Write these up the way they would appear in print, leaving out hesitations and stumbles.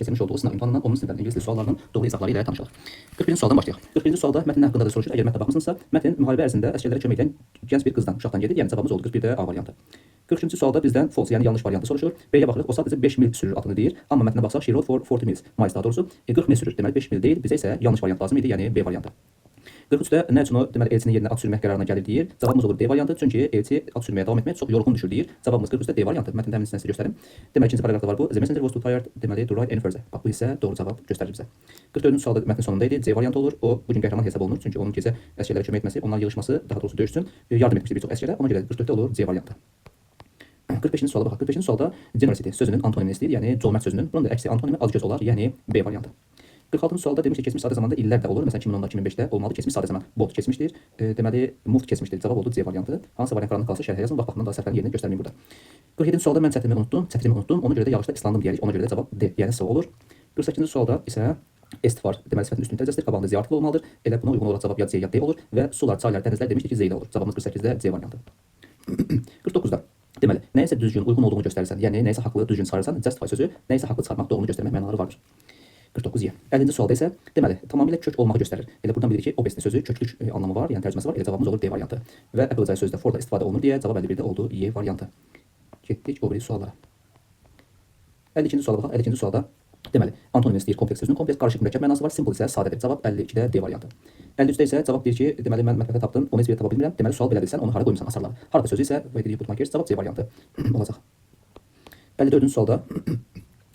keçirmiş olduğu sınav imtahanından 10-cu siniflərin ingilis dili suallarının doğru izahları ilə tanış olaq. 41-ci sualdan başlayaq. 41-ci sualda mətnin haqqında da soruşur. Əgər mətnə baxmısınızsa, mətn müharibə ərzində əsgərlərə kömək edən gənc bir qızdan, uşaqdan gedir. Yəni cavabımız oldu 41-də A variantı. 43-cü sualda bizdən false, yəni yanlış variantı soruşur. B-yə baxırıq. O sadəcə 5 mil sürür adını deyir. Amma mətnə baxsaq she rode for 40 miles. Miles daha doğrusu 40 mil sürür. Deməli 5 mil deyil. Bizə isə yanlış variant lazım idi, yəni B variantı. 43-də nə üçün o deməli elçinin yerinə at sürmək qərarına gəlir deyir. Cavabımız olur D variantı. Çünki elçi at sürməyə davam etmək çox yorğun düşür deyir. Cavabımız 43-də D variantı. Mətndə həmin hissəni sizə göstərim. Deməli ikinci paraqrafda var bu. The messenger was too tired. Deməli to ride any further. Bax bu hissə doğru cavab göstərir bizə. 44-cü sualda mətnin sonunda idi. C variantı olur. O bu gün qəhrəman hesab olunur. Çünki onun gecə əsgərlərə kömək etməsi, onların yığılması, daha doğrusu döyüş üçün yardım etmişdir bir çox əsgərə. Ona görə 44-də olur C variantı. 45-ci suala baxaq. 45-ci sualda generosity sözünün antonimini istəyir, yəni cömert sözünün. Bunun da əksi antonimi azgöz olar, yəni B variantı. 46-cı sualda demiş ki, keçmiş sadə zamanda illər də olur. Məsələn 2010-da, 2005-də olmalı. Keçmiş sadə zaman bot keçmişdir. Deməli moved keçmişdir. Cavab oldu C variantı. Hansı variantlardan qalsa şərhə yazın. Bax baxımdan da səhvlərin yerini göstərməyim burada. 47-ci sualda mən çətirimi unutdum. Ona görə də yağışda islandım deyərik. Ona görə də cavab D, yəni S olur. 48-ci sualda isə est var. Deməli sifətin üstün tərcəsidir. Qabağında Z artıqlı olmalıdır. Elə buna uyğun olaraq cavab ya C ya D olur və sular, çaylar, dənizlər demişdik ki, Z ilə olur. Cavabımız 48-də C variantı. 49-da deməli, nəyisə düzgün, uyğun olduğunu göstərirsən, yəni nəyisə haqlı, düzgün çıxarırsan, justify sözü nəyisə haqlı çıxarmaqda olduğunu göstərmək mənaları vardır. 49-ya. 50-ci sualda isə deməli, tamamilə kök olmağı göstərir. Elə buradan bilirik ki, obesity sözü köklük anlamı var, yəni tərcüməsi var. Elə cavabımız olur D variantı. Və applicate sözdə for da istifadə olunur deyə cavab 51-də oldu Y variantı. Getdik o biri suallara. 52-ci suala baxaq. 52-ci sualda deməli, antonim istəyir kompleks sözünün kompleks qarışıq mürəkkəb mənası var, simple isə sadədir. Cavab 52-də D variantı. 53-də isə cavab deyir ki, deməli mən mətbəxdə tapdım, onu heç bir yerdə tapa bilmirəm. Deməli sual belədir, sən onu hara qoymusan asarlar. Harada sözü isə where did you put my keys? Cavab C variantı olacaq. 54-cü sualda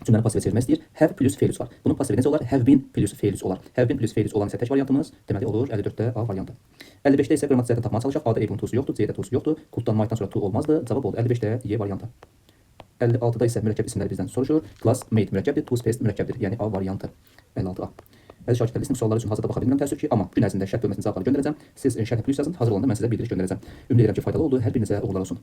cümləni pasivə çevirmək istəyir. Have plus feilus var. Bunun pasivi necə olar? Have been plus feilus olar. Have been plus feilus olan isə tək variantımız deməli olur 54-də A variantı. 55-də isə qrammatik tapmağa çalışaq. A-da A-bunun tusu yoxdur, C-də tusu yoxdur. Kultdan maydan sonra tu olmazdı. Cavab oldu 55-də Y variantı. 56-da isə mürəkkəb isimləri bizdən soruşur. Classmate mürəkkəbdir, toothpaste mürəkkəbdir. Yəni A variantı. 56A. Bəzi şagirdlər listin sualları üçün hazırda baxa bilmirəm təəssüf ki, amma gün ərzində şərt bölməsinin cavablarını göndərəcəm. Siz şərhə plus yazın, hazır olanda mən sizə bildiriş göndərəcəm. Ümid edirəm ki, faydalı oldu. Hər birinizə uğurlar olsun.